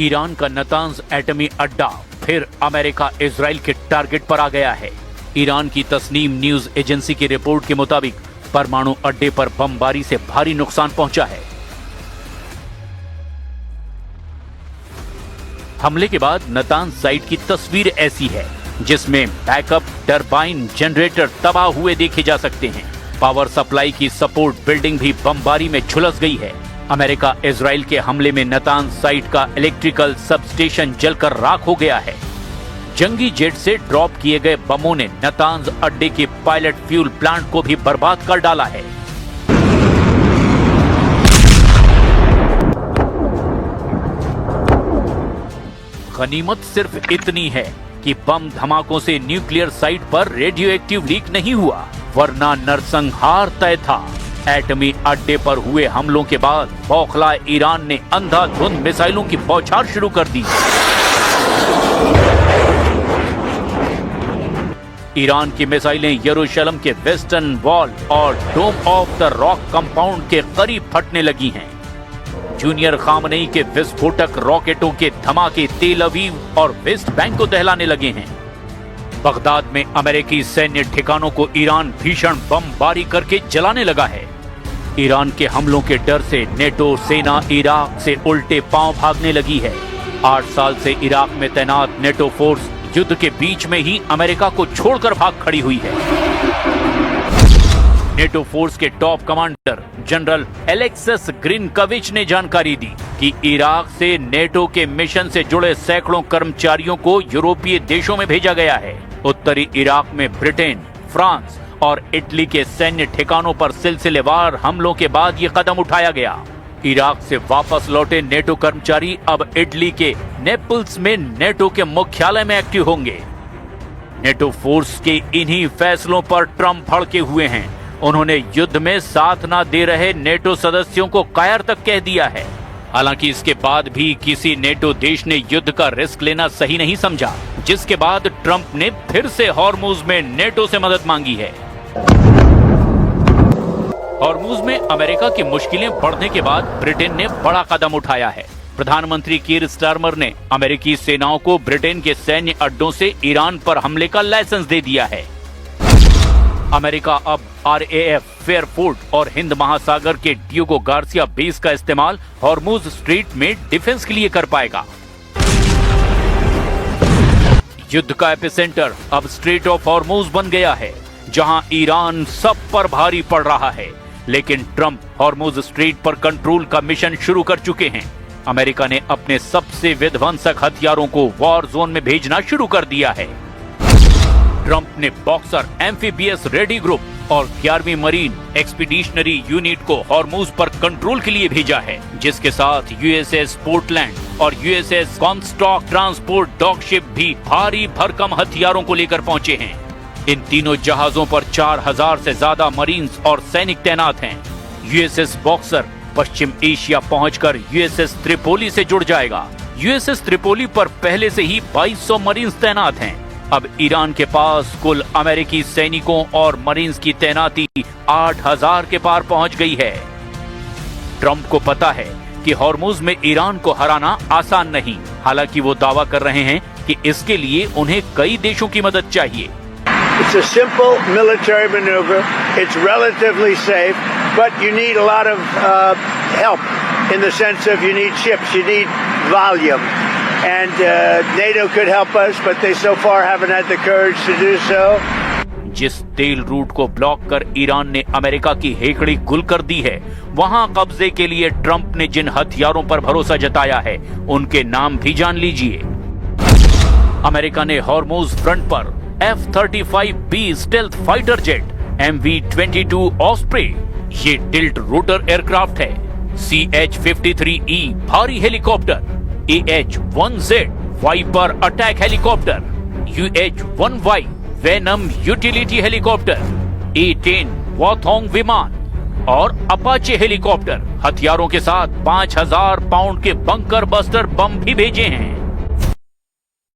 Iran का Natanz एटमी अड्डा फिर अमेरिका इजराइल के टारगेट पर आ गया है। ईरान की तस्नीम न्यूज एजेंसी की रिपोर्ट के मुताबिक परमाणु अड्डे पर बमबारी से भारी नुकसान पहुंचा है। हमले के बाद नतांज साइट की तस्वीर ऐसी है जिसमें बैकअप टरबाइन जनरेटर तबाह हुए देखे जा सकते हैं। पावर सप्लाई की सपोर्ट बिल्डिंग भी बमबारी में झुलस गई है। अमेरिका इजराइल के हमले में नतांज साइट का इलेक्ट्रिकल सबस्टेशन जलकर राख हो गया है। जंगी जेट से ड्रॉप किए गए बमों ने नतांज अड्डे के पायलट फ्यूल प्लांट को भी बर्बाद कर डाला है। गनीमत सिर्फ इतनी है कि बम धमाकों से न्यूक्लियर साइट पर रेडियो एक्टिव लीक नहीं हुआ, वरना नरसंहार तय था। एटमी अड्डे पर हुए हमलों के बाद बौखलाए ईरान ने अंधाधुंध मिसाइलों की बौछार शुरू कर दी। ईरान की मिसाइलें यरूशलेम के वेस्टर्न वॉल और डोम ऑफ द रॉक कंपाउंड के करीब फटने लगी हैं। जूनियर खामनेई के विस्फोटक रॉकेटों के धमाके तेल अवीव और वेस्ट बैंक को दहलाने लगे हैं। बगदाद में अमेरिकी सैन्य ठिकानों को ईरान भीषण बमबारी करके जलाने लगा है। ईरान के हमलों के डर से नेटो सेना इराक से उल्टे पांव भागने लगी है। 8 साल से इराक में तैनात नेटो फोर्स युद्ध के बीच में ही अमेरिका को छोड़कर भाग खड़ी हुई है। नेटो फोर्स के टॉप कमांडर जनरल एलेक्सिस ग्रिनकविच ने जानकारी दी कि इराक से नेटो के मिशन से जुड़े सैकड़ों कर्मचारियों को यूरोपीय देशों में भेजा गया है। उत्तरी इराक में ब्रिटेन, फ्रांस और इटली के सैन्य ठिकानों पर सिलसिलेवार हमलों के बाद ये कदम उठाया गया। इराक से वापस लौटे नेटो कर्मचारी अब इटली के नेपल्स में नेटो के मुख्यालय में एक्टिव होंगे। नेटो फोर्स के इन्हीं फैसलों पर ट्रंप भड़के हुए हैं। उन्होंने युद्ध में साथ न दे रहे नेटो सदस्यों को कायर तक कह दिया है। हालांकि इसके बाद भी किसी नेटो देश ने युद्ध का रिस्क लेना सही नहीं समझा, जिसके बाद ट्रंप ने फिर से हॉर्मुज में नेटो से मदद मांगी है। हॉर्मुज में अमेरिका की मुश्किलें बढ़ने के बाद ब्रिटेन ने बड़ा कदम उठाया है। प्रधानमंत्री कीर स्टारमर ने अमेरिकी सेनाओं को ब्रिटेन के सैन्य अड्डों से ईरान पर हमले का लाइसेंस दे दिया है। अमेरिका अब RAF फेयरफोर्ट और हिंद महासागर के डियोगो गार्सिया बेस का इस्तेमाल हॉर्मुज स्ट्रेट में डिफेंस के लिए कर पाएगा। युद्ध का एपिसेंटर अब स्ट्रेट ऑफ हॉर्मुज बन गया है, जहां ईरान सब पर भारी पड़ रहा है। लेकिन ट्रंप हॉर्मुज स्ट्रेट पर कंट्रोल का मिशन शुरू कर चुके हैं। अमेरिका ने अपने सबसे विध्वंसक हथियारों को वॉर जोन में भेजना शुरू कर दिया है। ट्रंप ने बॉक्सर एम्फीबियस रेडी ग्रुप और 11वीं मरीन एक्सपीडिशनरी यूनिट को हॉर्मुज पर कंट्रोल के लिए भेजा है, जिसके साथ USS पोर्टलैंड और USS कॉनस्टॉक ट्रांसपोर्ट डॉकशिप भी भारी भरकम हथियारों को लेकर पहुंचे हैं। इन तीनों जहाजों पर 4000 से ज्यादा मरीन्स और सैनिक तैनात हैं। USS बॉक्सर पश्चिम एशिया पहुंचकर USS त्रिपोली से जुड़ जाएगा। USS त्रिपोली पर पहले से ही 2200 मरीन्स तैनात हैं। अब ईरान के पास कुल अमेरिकी सैनिकों और मरीन्स की तैनाती 8000 के पार पहुंच गई है। ट्रंप को पता है कि हॉर्मुज में ईरान को हराना आसान नहीं। हालांकि वो दावा कर रहे हैं कि इसके लिए उन्हें कई देशों की मदद चाहिए। It's a simple military maneuver. It's relatively safe, but you need a lot of help in the sense of you need ships, you need volume. And NATO could help us, but they so far haven't had the courage to do so. जिस तेल root को block कर Iran ने America की हेकड़ी गुल कर दी है, वहां कब्जे के लिए ट्रंप ने जिन हथियारों पर भरोसा जताया है, उनके नाम भी जान लीजिए। अमेरिका ने हॉर्मुज फ्रंट पर F-35B stealth fighter jet, MV-22 Osprey, ये टिल्ट रोटर एयरक्राफ्ट है, CH-53E भारी helicopter, AH-1Z Viper attack helicopter, UH-1Y Venom utility helicopter, A-10 वॉथोंग विमान और अपाचे हेलीकॉप्टर हथियारों के साथ 5000 पाउंड के बंकर बस्टर बम भी भेजे हैं।